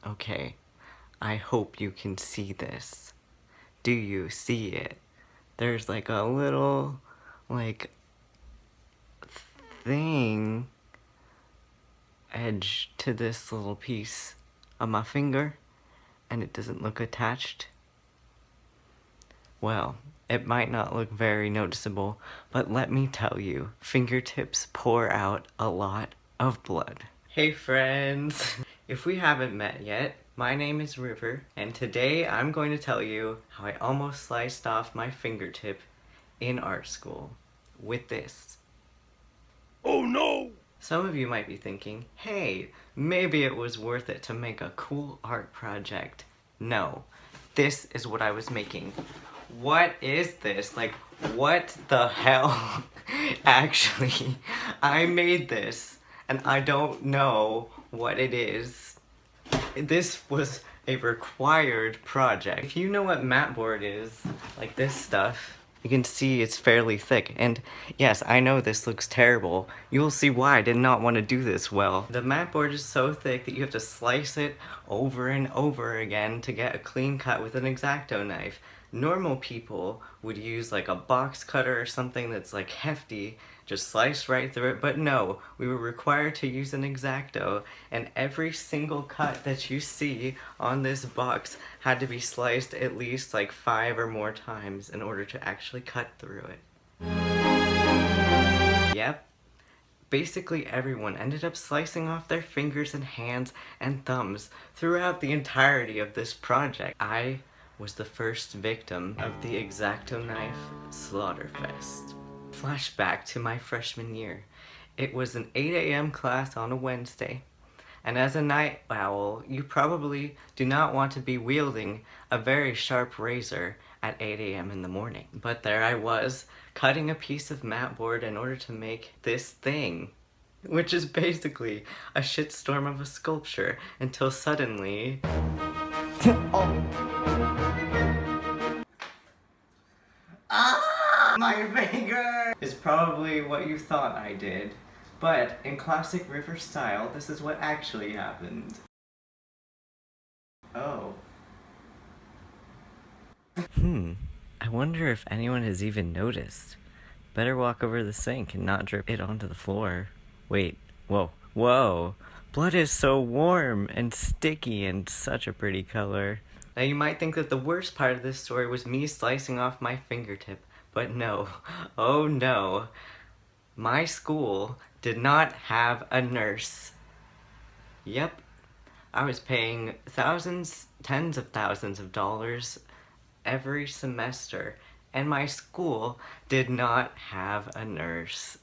Okay, I hope you can see this. Do you see it? There's like a little, like, thing edge to this little piece of my finger, and it doesn't look attached. Well, it might not look very noticeable, but let me tell you, fingertips pour out a lot of blood. Hey friends! If we haven't met yet, my name is River, and today I'm going to tell you how I almost sliced off my fingertip in art school with this. Oh no! Some of you might be thinking, hey, maybe it was worth it to make a cool art project. No, this is what I was making. What is this? Like, what the hell? Actually, I made this, and I don't know what it is. This was a required project. If you know what mat board is, like this stuff, you can see it's fairly thick. And yes, I know this looks terrible. You'll see why I did not want to do this well. The mat board is so thick that you have to slice it over and over again to get a clean cut with an X-Acto knife. Normal people would use like a box cutter or something that's like hefty, just slice right through it, but no, we were required to use an X-Acto, and every single cut that you see on this box had to be sliced at least like 5 or more times in order to actually cut through it. Yep. Basically everyone ended up slicing off their fingers and hands and thumbs throughout the entirety of this project. I was the first victim of the X-Acto knife slaughterfest. Flashback to my freshman year. It was an 8 a.m. class on a Wednesday, and as a night owl, you probably do not want to be wielding a very sharp razor at 8 a.m. in the morning. But there I was, cutting a piece of mat board in order to make this thing, which is basically a shitstorm of a sculpture, until suddenly... oh. Ah! My finger! Is probably what you thought I did, but in classic River style, this is what actually happened. Oh. I wonder if anyone has even noticed. Better walk over the sink and not drip it onto the floor. Wait, whoa, whoa! Blood is so warm and sticky and such a pretty color. Now you might think that the worst part of this story was me slicing off my fingertip, but no, oh no. My school did not have a nurse. Yep, I was paying thousands, tens of thousands of dollars every semester, and my school did not have a nurse.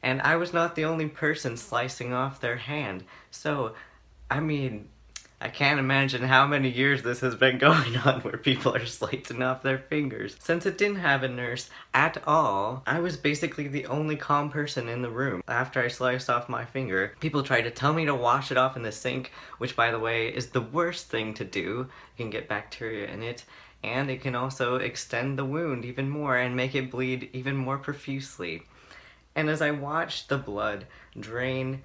And I was not the only person slicing off their hand, so, I mean, I can't imagine how many years this has been going on where people are slicing off their fingers. Since it didn't have a nurse at all, I was basically the only calm person in the room. After I sliced off my finger, people tried to tell me to wash it off in the sink, which by the way is the worst thing to do. You can get bacteria in it, and it can also extend the wound even more and make it bleed even more profusely. And as I watched the blood drain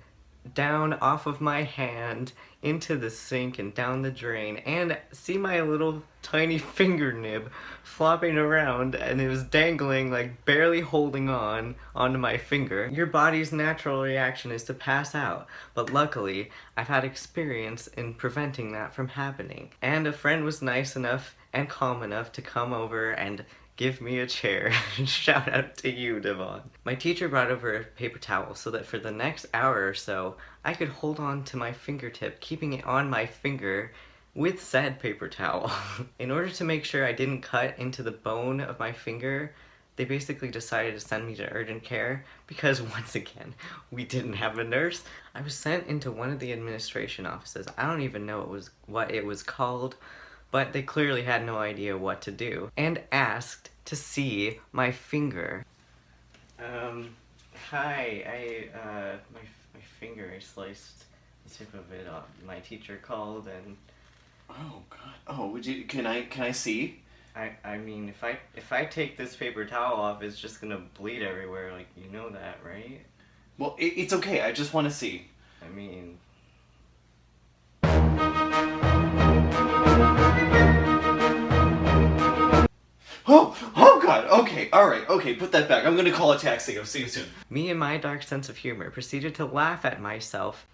down off of my hand into the sink and down the drain, and see my little tiny finger nib flopping around, and it was dangling, like barely holding on onto my finger. Your body's natural reaction is to pass out, but luckily I've had experience in preventing that from happening. And a friend was nice enough and calm enough to come over and give me a chair. Shout out to you, Devon. My teacher brought over a paper towel so that for the next hour or so, I could hold on to my fingertip, keeping it on my finger with said paper towel. In order to make sure I didn't cut into the bone of my finger, they basically decided to send me to urgent care because, once again, we didn't have a nurse. I was sent into one of the administration offices. I don't even know what it was called, but they clearly had no idea what to do, and asked to see my finger. Hi, my finger, I sliced the tip of it off. My teacher called and... Oh god. Oh, can I see? I mean, if I take this paper towel off, it's just gonna bleed everywhere, like, you know that, right? Well, it's okay, I just want to see. I mean... Oh God. Okay, all right. Okay, put that back. I'm gonna call a taxi. I'll see you soon. Me and my dark sense of humor proceeded to laugh at myself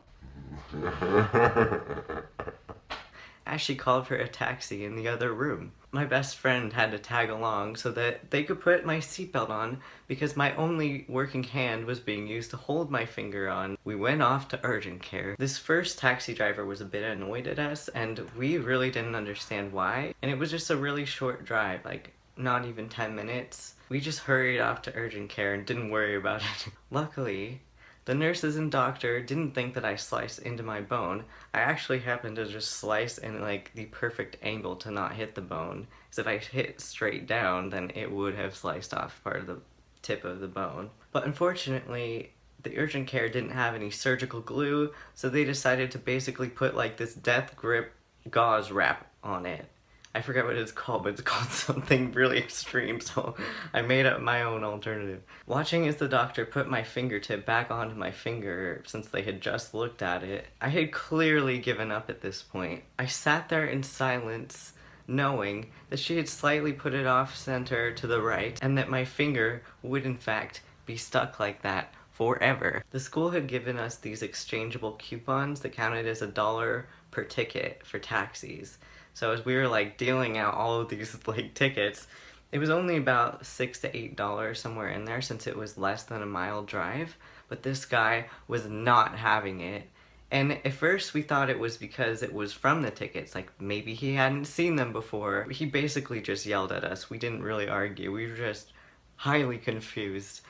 as she called for a taxi in the other room. My best friend had to tag along so that they could put my seatbelt on because my only working hand was being used to hold my finger on. We went off to urgent care. This first taxi driver was a bit annoyed at us and we really didn't understand why. And it was just a really short drive, like not even 10 minutes. We just hurried off to urgent care and didn't worry about it. Luckily, the nurses and doctor didn't think that I sliced into my bone. I actually happened to just slice in like the perfect angle to not hit the bone. Because if I hit straight down, then it would have sliced off part of the tip of the bone. But unfortunately, the urgent care didn't have any surgical glue, so they decided to basically put like this death grip gauze wrap on it. I forget what it's called, but it's called something really extreme, so I made up my own alternative. Watching as the doctor put my fingertip back onto my finger since they had just looked at it, I had clearly given up at this point. I sat there in silence, knowing that she had slightly put it off center to the right, and that my finger would in fact be stuck like that forever. The school had given us these exchangeable coupons that counted as $1 per ticket for taxis. So as we were like dealing out all of these like tickets, it was only about $6 to $8 somewhere in there since it was less than a mile drive, but this guy was not having it. And at first we thought it was because it was from the tickets, like maybe he hadn't seen them before. He basically just yelled at us. We didn't really argue. We were just highly confused.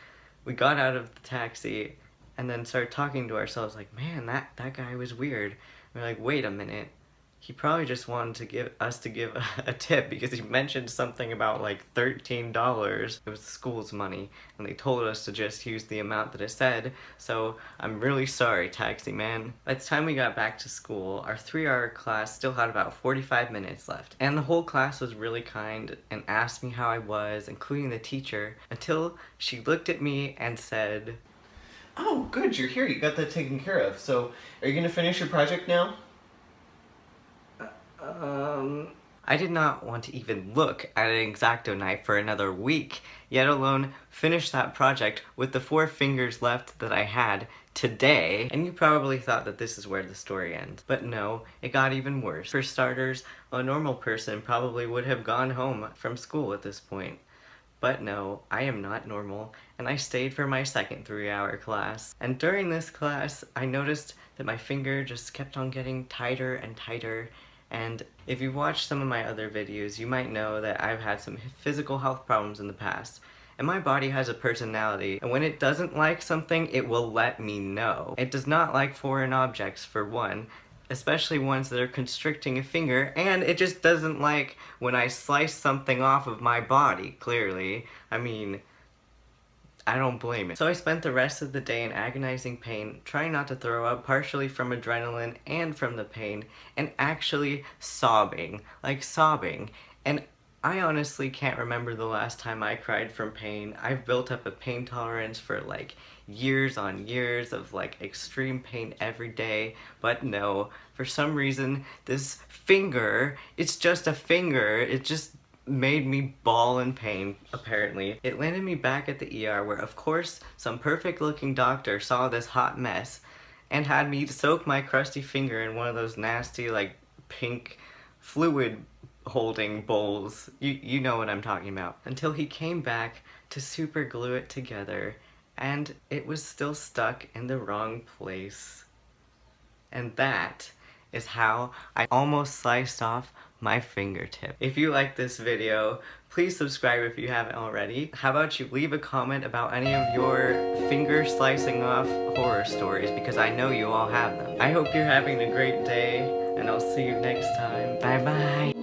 We got out of the taxi and then started talking to ourselves like, man, that guy was weird. We're like, wait a minute. He probably just wanted to give a tip because he mentioned something about like $13. It was the school's money, and they told us to just use the amount that it said, so I'm really sorry, taxi man. By the time we got back to school, our 3-hour class still had about 45 minutes left, and the whole class was really kind and asked me how I was, including the teacher, until she looked at me and said, Oh, good, you're here. You got that taken care of. So, are you gonna finish your project now? I did not want to even look at an X-Acto knife for another week, yet alone finish that project with the 4 fingers left that I had today. And you probably thought that this is where the story ends. But no, it got even worse. For starters, a normal person probably would have gone home from school at this point. But no, I am not normal, and I stayed for my second 3-hour class. And during this class, I noticed that my finger just kept on getting tighter and tighter. And if you've watched some of my other videos, you might know that I've had some physical health problems in the past. And my body has a personality, and when it doesn't like something, it will let me know. It does not like foreign objects, for one, especially ones that are constricting a finger, and it just doesn't like when I slice something off of my body, clearly. I mean, I don't blame it. So I spent the rest of the day in agonizing pain, trying not to throw up, partially from adrenaline and from the pain, and actually sobbing. Like sobbing. And I honestly can't remember the last time I cried from pain. I've built up a pain tolerance for like years on years of like extreme pain every day, but no, for some reason this finger, it's just a finger, it just made me bawl in pain, apparently. It landed me back at the ER where, of course, some perfect-looking doctor saw this hot mess and had me soak my crusty finger in one of those nasty, like, pink fluid-holding bowls. You know what I'm talking about. Until he came back to super glue it together, and it was still stuck in the wrong place. And that is how I almost sliced off my fingertip. If you like this video, please subscribe if you haven't already. How about you leave a comment about any of your finger slicing off horror stories, because I know you all have them. I hope you're having a great day, and I'll see you next time. Bye bye!